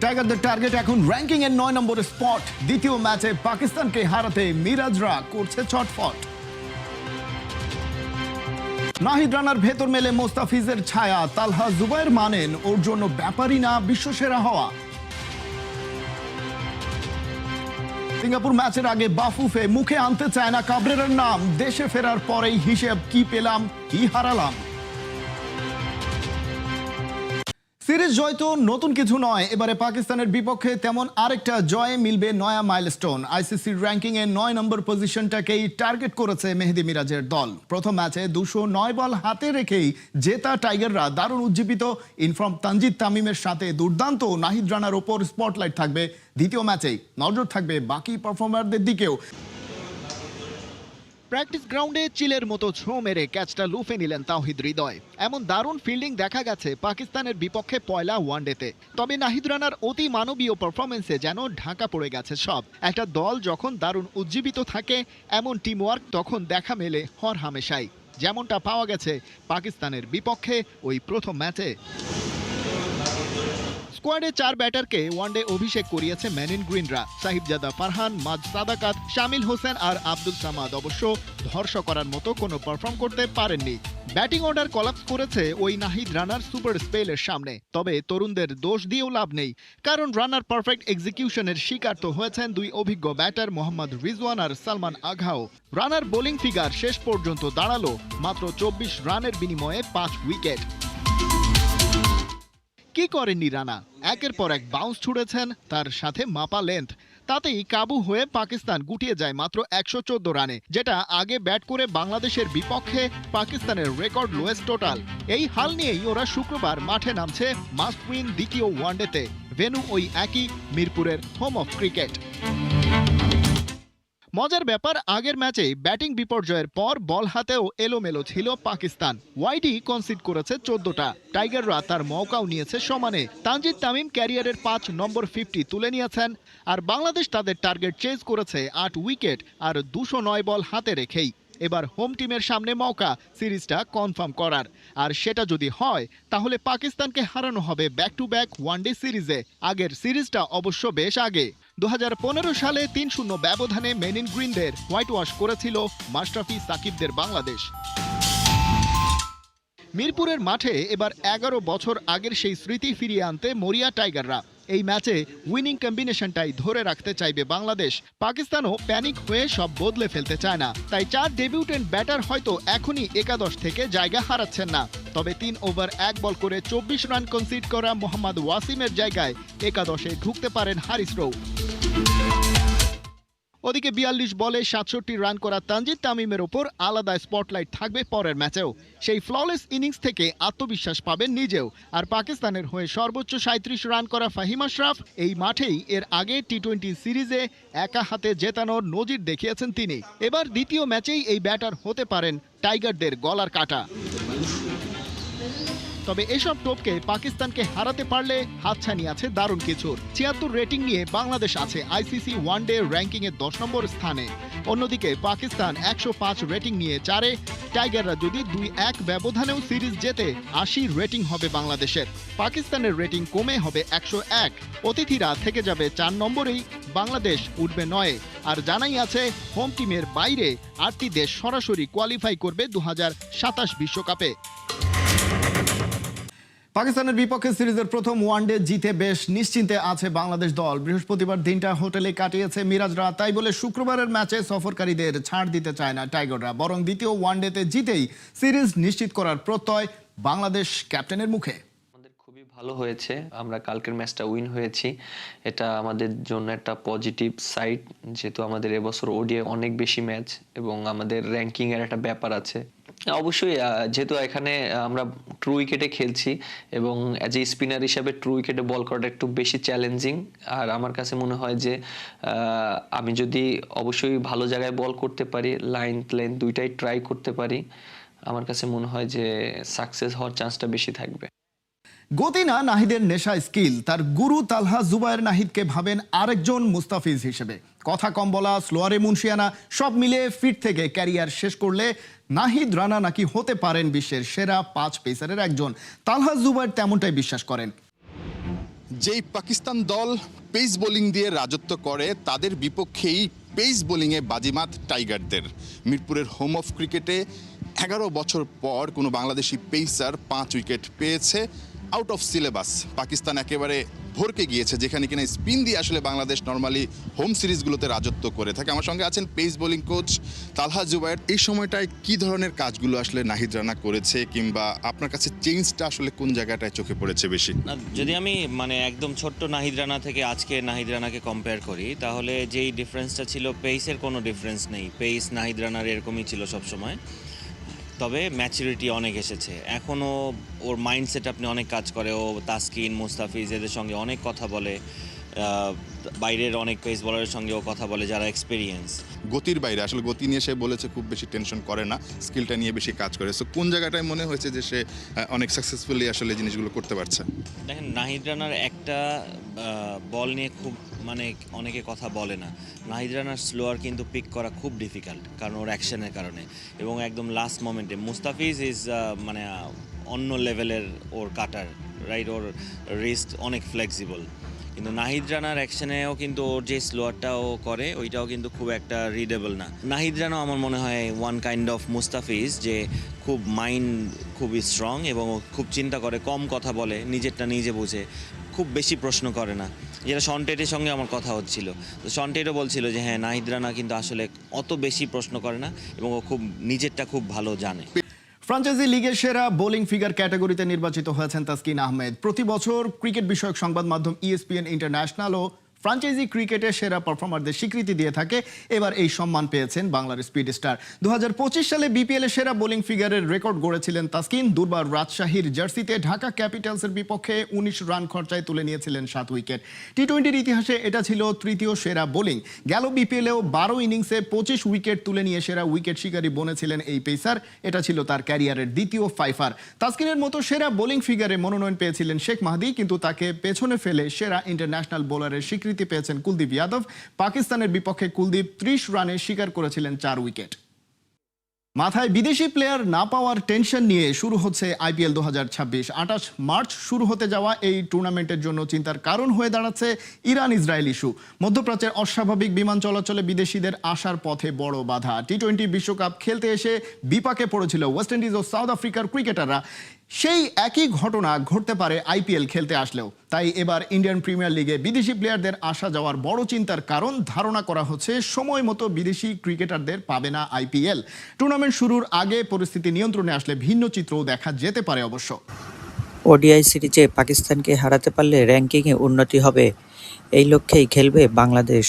টাইগারদের টার্গেট এখন র্যাঙ্কিং এর 9 নম্বরের স্পট। দ্বিতীয় ম্যাচে পাকিস্তানকে হারাতে মিরাজরা করছে ছটফট। নাহিদ রানার ভেতর মেলে মোস্তাফিজের ছায়া। তালহা জুবায়ের মানেন ওর জন্য ব্যাপারই না বিশ্বসেরা হওয়া। সিঙ্গাপুর ম্যাচের আগে বাফুফে মুখে আনতে চায় না কাবরেরার নাম। দেশে ফেরার পরেই হিসেব কি পেলাম কি হারালাম। সিরিজ জয় তো নতুন কিছু নয়, এবারে পাকিস্তানের বিপক্ষে তেমন আরেকটা জয়ে মিলবে নয়া মাইলস্টোন। আইসিসি র্যাঙ্কিং এ 9 নম্বর পজিশনটাকেই টার্গেট করেছে মেহেদী মিরাজের দল। প্রথম ম্যাচে 209 বল হাতে রেখেই জেতা টাইগাররা দারুণ উজ্জীবিত। ইনফর্ম তানজিদ তামিমের সাথে দুর্দান্ত নাহিদ রানার ওপর স্পটলাইট থাকবে দ্বিতীয় ম্যাচেই। নজর থাকবে বাকি পারফর্মারদের দিকেও। প্র্যাকটিস গ্রাউন্ডে চিলের মতো ছো মেরে ক্যাচটা লুফে নিলেন তাওহিদ হৃদয়। এমন দারুণ ফিল্ডিং দেখা গেছে পাকিস্তানের বিপক্ষে পয়লা ওয়ানডেতে। তবে নাহিদ রানার অতি মানবীয় পারফরমেন্সে যেন ঢাকা পড়ে গেছে সব। একটা দল যখন দারুণ উজ্জীবিত থাকে, এমন টিমওয়ার্ক তখন দেখা মেলে হর হামেশাই, যেমনটা পাওয়া গেছে পাকিস্তানের বিপক্ষে ওই প্রথম ম্যাচে। স্কোয়াডে 4 ব্যাটারকে ওয়ানডে অভিষেক করিয়েছে মেনিন গ্রিনরা। সাহিবজাদা ফারহান, মাজ সাদাকাত, শামিল হোসেন আর আব্দুল সামাদ অবশ্য ধর্ষা করার মতো কোনো পারফর্ম করতে পারেননি। ব্যাটিং অর্ডার কলাপস করেছে ওই নাহিদ রানার সুপার স্পেলের সামনে। তবে তরুণদের দোষ দিয়েও লাভ নেই, কারণ রানার পারফেক্ট এক্সিকিউশনের শিকার তো হয়েছেন দুই অভিজ্ঞ ব্যাটার মোহাম্মদ রিজওয়ান আর সালমান আঘাও। রানার বোলিং ফিগার শেষ পর্যন্ত দাঁড়ালো মাত্র 24 রানের বিনিময়ে 5 উইকেট। কি করেননি রানা? একের পর এক বাউন্স ছুড়েছেন, তার সাথে মাপা লেন্থ। তাতেই কাবু হয়ে পাকিস্তান গুটিয়ে যায় মাত্র 114 রানে, যেটা আগে ব্যাট করে বাংলাদেশের বিপক্ষে পাকিস্তানের রেকর্ড লোয়েস্ট টোটাল। এই হাল নিয়েই ওরা শুক্রবার মাঠে নামছে মাস্ট উইন দ্বিতীয় ওয়ানডেতে। ভেন্যু ওই একই, মিরপুরের হোম অফ ক্রিকেট। মজার ব্যাপার, আগের ম্যাচে ব্যাটিং বিপর্যয়ের পর বল হাতেও এলোমেলো ছিল পাকিস্তান। ওয়াইডি কনসিড করেছে 14টা। টাইগাররা তার মৌকাও নিয়েছে সমানে। তানজিদ তামিম ক্যারিয়ারের 5 নম্বর 50 তুলে নিয়েছেন, আর বাংলাদেশ তাদের টার্গেট চেজ করেছে 8 উইকেট আর 209 বল হাতে রেখেই। এবার হোম টিমের সামনে মৌকা সিরিজটা কনফার্ম করার। আর সেটা যদি হয়, তাহলে পাকিস্তানকে হারানো হবে ব্যাক টু ব্যাক ওয়ানডে সিরিজে। আগের সিরিজটা অবশ্য বেশ আগে। 2015 সালে 3-0 ব্যবধানে মেনিন গ্রিনদের হোয়াইট ওয়াশ করেছিল মাশরাফি সাকিবদের বাংলাদেশ। মিরপুরের মাঠে এবার 11 বছর আগের সেই স্মৃতি ফিরিয়ে আনতে মরিয়া টাইগাররা। এই ম্যাচে উইনিং কম্বিনেশনটাই ধরে রাখতে চাইবে বাংলাদেশ। পাকিস্তানও প্যানিক হয়ে সব বদলে ফেলতে চায় না, তাই 4 ডেবিউটেন্ট ব্যাটার হয়তো এখনই একাদশ থেকে জায়গা হারাচ্ছেন না। তবে 3 ওভার 1 বল করে 24 রান কনসিড করা মোহাম্মদ ওয়াসিমের জায়গায় একাদশে ঢুকতে পারেন হারিস রৌফ। ওদিকে 42 বলে 67 রান করা তানজিদ তামিমের ওপর আলাদা স্পটলাইট থাকবে পরের ম্যাচেও। সেই ফ্ললেস ইনিংস থেকে আত্মবিশ্বাস পাবেন নিজেও। আর পাকিস্তানের হয়ে সর্বোচ্চ 37 রান করা ফাহিম আশরাফ এই মাঠেই এর আগে টি-20 সিরিজে একা হাতে জেতানোর নজির দেখিয়েছেন তিনি। এবার দ্বিতীয় ম্যাচেই এই ব্যাটার হতে পারেন টাইগারদের গলার কাটা। তবে এসব টোপকে পাকিস্তানকে হারাতে পারলে হাতছানি আছে দারুণ কিছুর। 76 রেটিং নিয়ে বাংলাদেশ আছে আইসিসি ওয়ানডে র্যাঙ্কিং এর 10 নম্বর স্থানে। অন্যদিকে পাকিস্তান 105 রেটিং নিয়ে 4-এ। টাইগাররা যদি 2-1 ব্যবধানেও সিরিজ জেতে 80 রেটিং হবে বাংলাদেশের। পাকিস্তানের রেটিং কমে হবে 101। অতিথিরা থেকে যাবে 4 নম্বরেই, বাংলাদেশ উঠবে 9-এ। আর জানাই আছে হোম টিমের বাইরে 8টি দেশ সরাসরি কোয়ালিফাই করবে 2027 বিশ্বকাপে। পাকিস্তানের বিপক্ষে সিরিজের প্রথম ওয়ানডে জিতে বেশ নিশ্চিন্তে আছে বাংলাদেশ দল। বৃহস্পতিবার দিনটা হোটেলে কাটিয়েছে মিরাজরা, তাই বলে শুক্রবারের ম্যাচে সফরকারীদের ছাড় দিতে চায় না টাইগাররা। বরং দ্বিতীয় ওয়ানডেতে জিতেই সিরিজ নিশ্চিত করার প্রত্যয় বাংলাদেশ ক্যাপ্টেনের মুখে। খুবই ভালো হয়েছে, আমরা কালকের ম্যাচটা উইন হয়েছি। এটা আমাদের জন্য একটা পজিটিভ সাইড, যেহেতু আমাদের এবছর ওডিআই অনেক বেশি ম্যাচ এবং আমাদের র্যাঙ্কিং এর একটা ব্যাপার আছে। অবশ্যই যেহেতু এখানে আমরা ট্রু উইকেটে খেলছি এবং অ্যাজ এ স্পিনার হিসাবে ট্রু উইকেটে বল করাটা একটু বেশি চ্যালেঞ্জিং। আর আমার কাছে মনে হয় যে আমি যদি অবশ্যই ভালো জায়গায় বল করতে পারি, লেন্থ দুইটাই ট্রাই করতে পারি, আমার কাছে মনে হয় যে সাকসেস হওয়ার চান্সটা বেশি থাকবে। গতি না নাহিদের নেশা স্কিল। তার গুরু তালহা জুবায়ের নাহিদকে ভাবেন আরেকজন মুস্তাফিজ হিসেবে। কথা কম বলা, স্লোয়ারে মুন্সিয়ানা, সব মিলে ফিট থেকে ক্যারিয়ার শেষ করলে নাহিদ রানা নাকি হতে পারেন বিশ্বের সেরা 5 পেসারের একজন। তালহা জুবায়ের তেমনটাই বিশ্বাস করেন। যেই পাকিস্তান দল পেস বোলিং দিয়ে রাজত্ব করে তাদের বিপক্ষেই পেস বোলিংয়ে বাজিমাত টাইগারদের। মিরপুরের হোম অফ ক্রিকেটে 11 বছর পর কোনো বাংলাদেশি পেসার 5 উইকেট পেয়েছে আউট অফ সিলেবাস। পাকিস্তান একেবারে ভরকে গিয়েছে, যেখানে কিনা স্পিন দিয়ে আসলে বাংলাদেশ নর্মালি হোম সিরিজগুলোতে রাজত্ব করে থাকে। আমার সঙ্গে আছেন পেস বোলিং কোচ তালহা জুবায়ের। এই সময়টায় কি ধরনের কাজগুলো আসলে নাহিদ রানা করেছে, কিংবা আপনার কাছে চেঞ্জটা আসলে কোন জায়গাটায় চোখে পড়েছে বেশি? না, যদি আমি একদম ছোট্ট নাহিদ রানা থেকে আজকে নাহিদ রানাকে কম্পেয়ার করি, তাহলে যেই ডিফারেন্সটা ছিল, পেসের কোনো ডিফারেন্স নেই। পেস নাহিদ রানার এরকমই ছিল সবসময়, তবে ম্যাচুরিটি অনেক এসেছে। এখনও ওর মাইন্ডসেট আপনি অনেক কাজ করে। ও তাসকিন, মুস্তাফিজ এদের সঙ্গে অনেক কথা বলে, বাইরের অনেক পেস বলারের সঙ্গে ও কথা বলে যারা এক্সপিরিয়েন্স। গতির বাইরে আসলে গতি নিয়ে সে বলেছে খুব বেশি টেনশন করে না, স্কিলটা নিয়ে বেশি কাজ করে। সো কোন জায়গাটায় মনে হয়েছে যে সে অনেক সাকসেসফুলি আসলে জিনিসগুলো করতে পারছে? দেখেন, নাহিদ রানার একটা বল নিয়ে খুব অনেকে কথা বলে না। নাহিদ রানার স্লোয়ার কিন্তু পিক করা খুব ডিফিকাল্ট, কারণ ওর অ্যাকশনের কারণে, এবং একদম লাস্ট মোমেন্টে। মুস্তাফিজ ইজ অন্য লেভেলের ওর কাটার, রাইট? ওর রিস্ট অনেক ফ্লেক্সিবল। কিন্তু নাহিদ রানার অ্যাকশনেও কিন্তু ওর যে স্লোয়ারটা ও করে, ওইটাও কিন্তু খুব একটা রিডেবল না। নাহিদ রানাও আমার মনে হয় ওয়ান কাইন্ড অফ মুস্তাফিজ, যে খুব মাইন্ড খুবই স্ট্রং এবং ও খুব চিন্তা করে, কম কথা বলে, নিজেরটা নিজে বুঝে, খুব বেশি প্রশ্ন করে না। যেটা শন টেটের সঙ্গে আমার কথা হচ্ছিল, তো শন টেটও বলছিল যে হ্যাঁ, নাহিদ রানা কিন্তু আসলে অত বেশি প্রশ্ন করে না এবং ও খুব নিজেরটা খুব ভালো জানে। ফ্র্যাঞ্চাইজি লিগের সেরা বোলিং ফিগার ক্যাটাগরিতে নির্বাচিত হয়েছেন তাসকিন আহমেদ। প্রতি বছর ক্রিকেট বিষয়ক সংবাদ মাধ্যম ESPN ইন্টারন্যাশনাল ও ফ্র্যাঞ্চাইজি ক্রিকেটের সেরা পারফর্মারদের স্বীকৃতি দিয়ে থাকে। এবার এই সম্মান পেয়েছেন বাংলার স্পিড স্টার। 2025 সালে BPL এর সেরা বোলিং ফিগারের রেকর্ড গড়েছিলেন তাসকিন। দুর্বার রাজশাহীর জার্সিতে ঢাকা ক্যাপিটালসের বিপক্ষে 19 রান খরচায় তুলে নিয়েছিলেন 7 উইকেট। টি-20-র ইতিহাসে এটা ছিল তৃতীয় সেরা বোলিং। গেল BPL-এও 12 ইনিংসে 25 উইকেট তুলে নিয়ে সেরা উইকেট শিকারী বনেছিলেন এই পেসার। এটা ছিল তার ক্যারিয়ারের দ্বিতীয় ফাইফার। তাসকিনের মতো সেরা বোলিং ফিগারে মনোনয়ন পেয়েছিলেন শেখ মাহদি, কিন্তু তাকে পেছনে ফেলে সেরা ইন্টারন্যাশনাল বোলারের স্বীকৃতি পেয়েছেন কুলদীপ যাদব। পাকিস্তানের বিপক্ষে কুলদীপ 30 রানে শিকার করেছিলেন 4 উইকেট। মাথায় বিদেশি প্লেয়ার না পাওয়ার টেনশন নিয়ে শুরু হচ্ছে IPL 2026। 28 মার্চ শুরু হতে যাওয়া এই টুর্নামেন্টের জন্য চিন্তার কারণ হয়ে দাঁড়াচ্ছে ইরান ইসরায়েল ইস্যু। মধ্যপ্রাচ্যের অস্বাভাবিক বিমান চলাচলে বিদেশিদের আসার পথে বড় বাধা। টি-20 বিশ্বকাপ খেলতে এসে বিপাকে পড়েছিল ওয়েস্ট ইন্ডিজ ও সাউথ আফ্রিকার ক্রিকেটাররা। সেই একই ঘটনা ঘটতে পারে IPL খেলতে আসলেও। তাই এবার ইন্ডিয়ান প্রিমিয়ার লিগে বিদেশি প্লেয়ারদের আসা যাওয়ার বড় চিন্তার কারণ ধারণা করা হচ্ছে সময় মতো বিদেশি ক্রিকেটারদের পাবে না IPL। টুর্নামেন্ট শুরুর আগে পরিস্থিতি নিয়ন্ত্রণে আসলে ভিন্ন চিত্রও দেখা যেতে পারে অবশ্য। ODI সিরিজে পাকিস্তানকে হারাতে পারলে র্যাঙ্কিংয়ে উন্নতি হবে, এই লক্ষ্যেই খেলবে বাংলাদেশ।